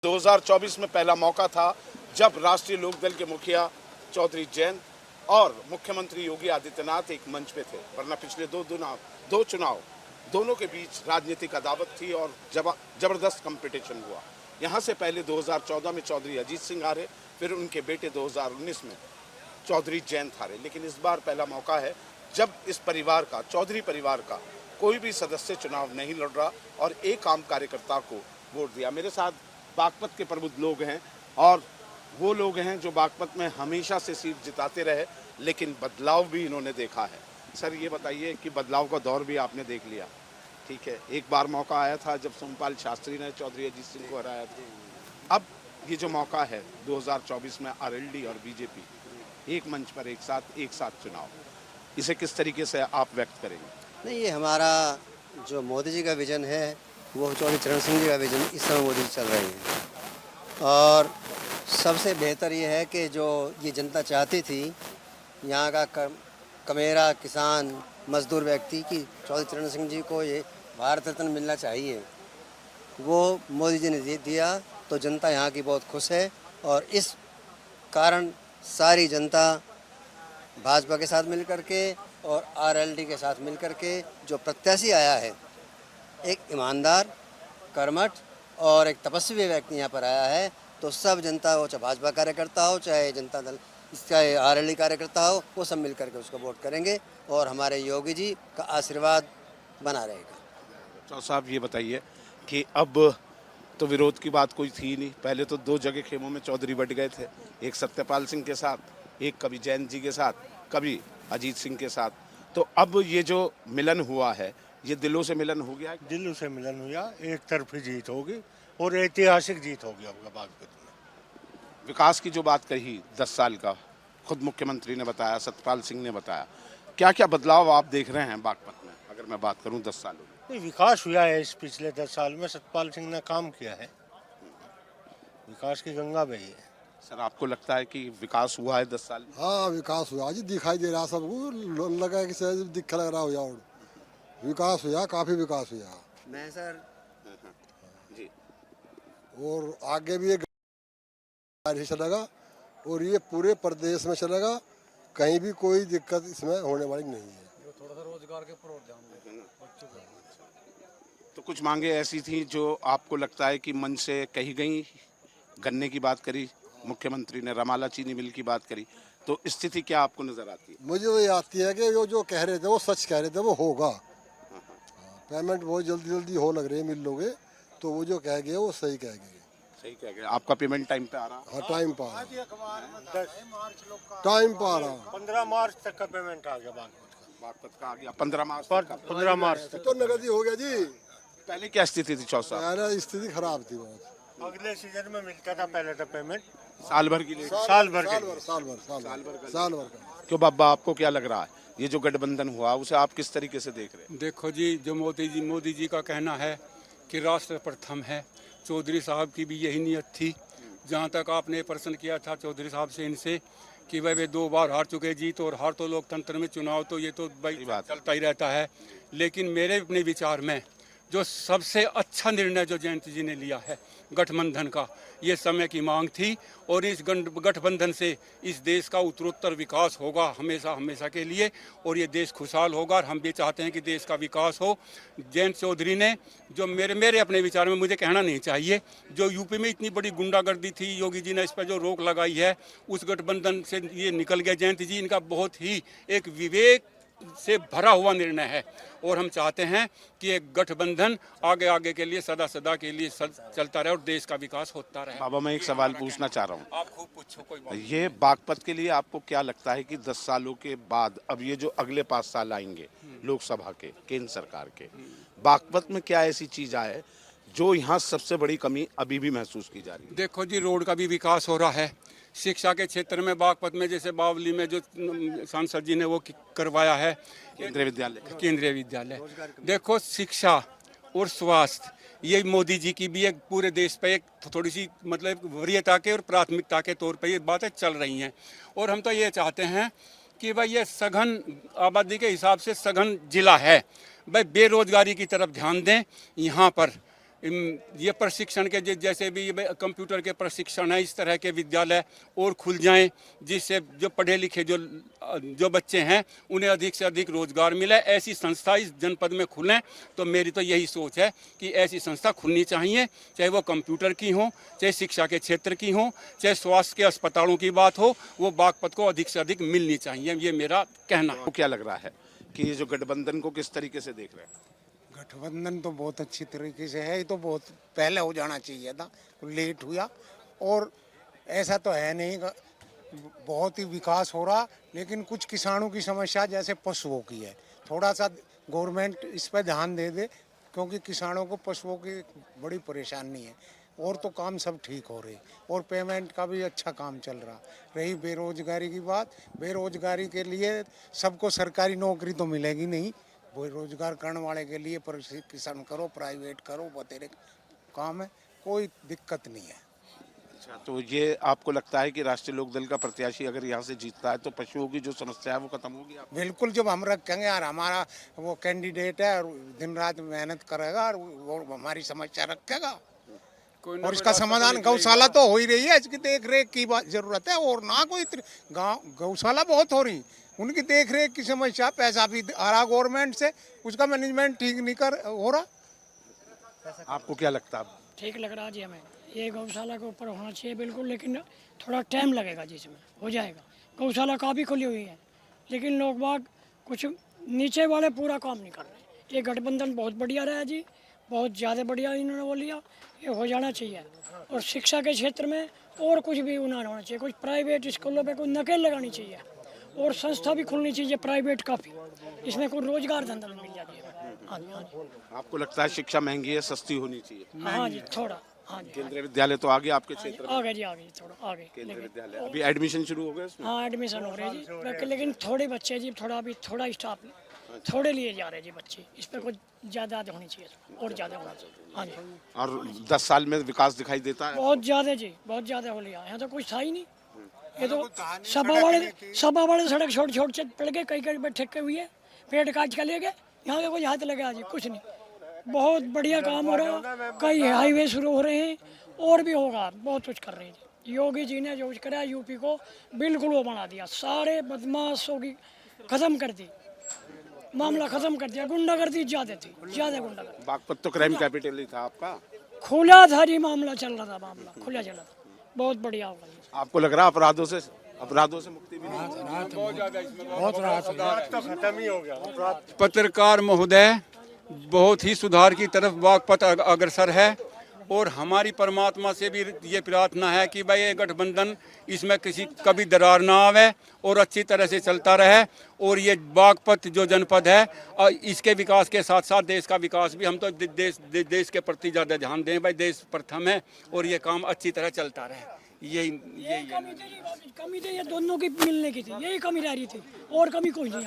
2024 में पहला मौका था जब राष्ट्रीय लोकदल के मुखिया चौधरी जयंत और मुख्यमंत्री योगी आदित्यनाथ एक मंच पे थे, वरना पिछले दो चुनाव दोनों के बीच राजनीतिक अदावत थी और जबरदस्त कंपटीशन हुआ। यहाँ से पहले 2014 में चौधरी अजीत सिंह हारे, फिर उनके बेटे 2019 में चौधरी जयंत हारे। लेकिन इस बार पहला मौका है जब इस परिवार का, चौधरी परिवार का कोई भी सदस्य चुनाव नहीं लड़ रहा और एक आम कार्यकर्ता को वोट दिया। मेरे साथ बागपत के प्रबुद्ध लोग हैं और वो लोग हैं जो बागपत में हमेशा से सीट जिताते रहे, लेकिन बदलाव भी इन्होंने देखा है। सर ये बताइए कि बदलाव का दौर भी आपने देख लिया, ठीक है। एक बार मौका आया था जब सोमपाल शास्त्री ने चौधरी अजीत सिंह को हराया था। अब ये जो मौका है 2024 में आरएलडी और बीजेपी एक मंच पर एक साथ चुनाव, इसे किस तरीके से आप व्यक्त करेंगे? नहीं, ये हमारा जो मोदी जी का विजन है वो चौधरी चरण सिंह जी का विजन इस समय मोदी जी चल रहे हैं। और सबसे बेहतर ये है कि जो ये जनता चाहती थी, यहाँ का कमेरा किसान मजदूर व्यक्ति की चौधरी चरण सिंह जी को ये भारत रत्न मिलना चाहिए, वो मोदी जी ने दे दिया। तो जनता यहाँ की बहुत खुश है और इस कारण सारी जनता भाजपा के साथ मिलकर के और आरएलडी के साथ मिलकर के जो प्रत्याशी आया है, एक ईमानदार, कर्मठ और एक तपस्वी व्यक्ति यहाँ पर आया है, तो सब जनता हो, चाहे भाजपा कार्यकर्ता हो, चाहे जनता दल, चाहे आरएलडी कार्यकर्ता हो, वो सब मिल करके उसको वोट करेंगे और हमारे योगी जी का आशीर्वाद बना रहेगा। तो साहब ये बताइए कि अब तो विरोध की बात कोई थी नहीं, पहले तो दो जगह खेमों में चौधरी बट गए थे, एक सत्यपाल सिंह के साथ, एक कभी जयंत जी के साथ, कभी अजीत सिंह के साथ। तो अब ये जो मिलन हुआ है, ये दिलों से मिलन हो गया है? दिलों से मिलन हुआ, एक तरफी जीत होगी और ऐतिहासिक जीत होगी आपका बागपत में। विकास की जो बात कही 10 साल का, खुद मुख्यमंत्री ने बताया, सत्यपाल सिंह ने बताया, क्या क्या बदलाव आप देख रहे हैं बागपत में? अगर मैं बात करूं 10 सालों में विकास हुआ है इस पिछले 10 साल में, सत्यपाल सिंह ने काम किया है, विकास की गंगा बही है। सर आपको लगता है कि विकास हुआ है 10 साल में? हाँ, विकास हुआ जी, दिखाई दे रहा सबको, लगा कि शायद दिखा लग रहा हो जाओ, विकास हुआ, काफी विकास हुआ। मैं सर जी, और आगे भी ये चलेगा और ये पूरे प्रदेश में चलेगा, कहीं भी कोई दिक्कत इसमें होने वाली नहीं है। थोड़ा सा रोजगार के ऊपर ध्यान दें। तो कुछ मांगे ऐसी थी जो आपको लगता है कि मन से कही गई? गन्ने की बात करी मुख्यमंत्री ने, रमाला चीनी मिल की बात करी, तो स्थिति क्या आपको नजर आती है? मुझे वो ये आती है कि वो जो कह रहे थे वो सच कह रहे थे, वो होगा। पेमेंट बहुत जल्दी हो लग रही है मिल लोगे, तो वो जो कह गए वो सही कह गए। सही कह गए। आपका पेमेंट टाइम पे आ रहा? हाँ, टाइम पर आ रहा, 15 मार्च तक का पेमेंट आ गया बागपत का आ गया 15 मार्च पर तक। 15 मार्च तक तो नगद ही हो गया जी। पहले क्या स्थिति थी चौसा? यार स्थिति खराब थी बहुत। अगले सीजन में मिलता था पहले तो पेमेंट साल भर की लेट? साल भर का। क्यों बाबा, आपको क्या लग रहा है ये जो गठबंधन हुआ उसे आप किस तरीके से देख रहे हैं? देखो जी, जो मोदी जी का कहना है कि राष्ट्र प्रथम है, चौधरी साहब की भी यही नियत थी। जहाँ तक आपने प्रश्न किया था चौधरी साहब से, इनसे कि भाई वे 2 बार हार चुके, जीत और हार तो लोकतंत्र में, चुनाव तो ये तो भाई चलता ही रहता है। लेकिन मेरे अपने विचार में जो सबसे अच्छा निर्णय जो जयंत जी ने लिया है गठबंधन का, ये समय की मांग थी और इस गठबंधन से इस देश का उत्तरोत्तर विकास होगा हमेशा के लिए, और ये देश खुशहाल होगा और हम भी चाहते हैं कि देश का विकास हो। जयंत चौधरी ने जो मेरे अपने विचार में, मुझे कहना नहीं चाहिए, जो यूपी में इतनी बड़ी गुंडागर्दी थी, योगी जी ने इस पर जो रोक लगाई है, उस गठबंधन से ये निकल गए जयंत जी। इनका बहुत ही एक विवेक से भरा हुआ निर्णय है और हम चाहते हैं कि एक गठबंधन आगे के लिए सदा के लिए चलता रहे और देश का विकास होता रहे। बाबा मैं एक सवाल पूछना चाह रहा हूँ, आप खूब पूछो, कोई बात। ये बागपत के लिए आपको क्या लगता है कि 10 सालों के बाद अब ये जो अगले 5 साल आएंगे लोकसभा के, केंद्र सरकार के, बागपत में क्या ऐसी चीज आए जो यहाँ सबसे बड़ी कमी अभी भी महसूस की जा रही है? देखो जी, रोड का भी विकास हो रहा है, शिक्षा के क्षेत्र में बागपत में जैसे बावली में जो सांसद जी ने वो करवाया है केंद्रीय विद्यालय। देखो शिक्षा और स्वास्थ्य, ये मोदी जी की भी एक पूरे देश पे एक थोड़ी सी मतलब वरीयता के और प्राथमिकता के तौर पे ये बातें चल रही हैं। और हम तो ये चाहते हैं कि भाई ये सघन आबादी के हिसाब से सघन जिला है, भाई बेरोजगारी की तरफ ध्यान दें। यहाँ पर ये प्रशिक्षण के जैसे भी ये कंप्यूटर के प्रशिक्षण है, इस तरह के विद्यालय और खुल जाएं, जिससे जो पढ़े लिखे जो बच्चे हैं उन्हें अधिक से अधिक रोजगार मिले। ऐसी संस्था इस जनपद में खुलें, तो मेरी तो यही सोच है कि ऐसी संस्था खुलनी चाहिए, चाहे वो कंप्यूटर की हो, चाहे शिक्षा के क्षेत्र की हो, चाहे स्वास्थ्य के अस्पतालों की बात हो, वो बागपत को अधिक से अधिक मिलनी चाहिए। ये मेरा कहना है। आपको क्या लग रहा है कि ये जो गठबंधन को किस तरीके से देख रहे हैं? गठबंधन तो बहुत अच्छी तरीके से है, ये तो बहुत पहले हो जाना चाहिए था, लेट हुआ। और ऐसा तो है नहीं, बहुत ही विकास हो रहा, लेकिन कुछ किसानों की समस्या जैसे पशुओं की है, थोड़ा सा गवर्नमेंट इस पर ध्यान दे दे, क्योंकि किसानों को पशुओं की बड़ी परेशानी है। और तो काम सब ठीक हो रहे, और पेमेंट का भी अच्छा काम चल रहा। रही बेरोजगारी की बात, बेरोजगारी के लिए सबको सरकारी नौकरी तो मिलेगी नहीं, बेरोजगार करने वाले के लिए प्रशिक्षण करो, प्राइवेट करो, बतेरे काम है, कोई दिक्कत नहीं है। अच्छा, तो ये आपको लगता है कि राष्ट्रीय लोकदल का प्रत्याशी अगर यहाँ से जीतता है तो पशुओं की जो समस्या है वो खत्म होगी? बिल्कुल, जब हम रखेंगे यार, हमारा वो कैंडिडेट है और दिन रात मेहनत करेगा और वो हमारी समस्या रखेगा, और इसका समाधान गौशाला तो हो ही रही है, इसकी देख रेख की जरूरत है। और ना कोई गौशाला बहुत हो रही, उनकी देख रेख की समस्या, पैसा भी आ रहा गवर्नमेंट से, उसका मैनेजमेंट ठीक नहीं हो रहा। आपको क्या लगता है? ठीक लग रहा जी हमें, ये गौशाला के ऊपर होना चाहिए बिल्कुल, लेकिन थोड़ा टाइम लगेगा, जिसमें हो जाएगा। गौशाला काफ़ी खुली हुई है, लेकिन लोग बाग कुछ नीचे वाले पूरा काम नहीं कर रहे। ये गठबंधन बहुत बढ़िया रहा जी, बहुत ज़्यादा बढ़िया इन्होंने वो लिया, ये हो जाना चाहिए। और शिक्षा के क्षेत्र में और कुछ भी उन्होंने होना चाहिए, कुछ प्राइवेट स्कूलों पे कोई नकेल लगानी चाहिए, और संस्था भी खुलनी चाहिए प्राइवेट काफ़ी, इसमें कोई रोजगार धंधा मिल जाती है। हाँ जी, हाँ जी। आपको लगता है शिक्षा महंगी है, सस्ती होनी चाहिए? हाँ जी, थोड़ा। हाँ जी, केंद्रीय विद्यालय तो आगे आपके क्षेत्र में? आगे जी, आगे जी, थोड़ा आगे। केंद्रीय विद्यालय अभी एडमिशन शुरू हो गए उसमें? हाँ, एडमिशन हो रहे हैं जी, लेकिन थोड़े बच्चे जी, थोड़ा अभी थोड़ा स्टाफ थोड़े लिए जा रहे हैं जी बच्चे, इस पर कुछ ज़्यादा होनी चाहिए, और ज़्यादा होना चाहिए। हाँ जी। और 10 साल में विकास दिखाई देता है? बहुत ज़्यादा जी, बहुत ज़्यादा हो लिया, यहाँ तो कुछ था ही नहीं। ये तो सभा वाले सड़क छोड़ से पड़ गए, कई कई ठेके हुई है, पेड़ काट के ले गए, यहाँ के कोई हाथ लगे जी, कुछ नहीं। बहुत बढ़िया काम हो रहा, कई हाईवे शुरू हो रहे हैं, और भी होगा, बहुत कुछ कर रहे हैं जी। योगी जी ने जो कुछ कराया यूपी को बिल्कुल वो बना दिया, सारे बदमाशों की खत्म कर दी, मामला खत्म कर दिया। गुंडागर्दी ज़्यादा थी, ज़्यादा गुंडागर्दी। बागपत तो क्राइम कैपिटल ही था आपका? खुला था जी, मामला चल रहा था, मामला खुला चला था, बहुत बढ़िया होगा। आपको लग रहा अपराधों से मुक्ति भी नहीं? खत्म ही हो गया। पत्रकार महोदय, बहुत ही सुधार की तरफ बागपत अग्रसर है, और हमारी परमात्मा से भी ये प्रार्थना है कि भाई ये गठबंधन इसमें किसी कभी दरार ना आवे और अच्छी तरह से चलता रहे। और ये बागपत जो जनपद है, इसके विकास के साथ साथ देश का विकास भी, हम तो देश के प्रति ज़्यादा ध्यान दें, भाई देश प्रथम है, और ये काम अच्छी तरह चलता रहे। यही कमी थी, ये दोनों की मिलने की थी, यही कमी रह रही थी, और कमी कोई नहीं।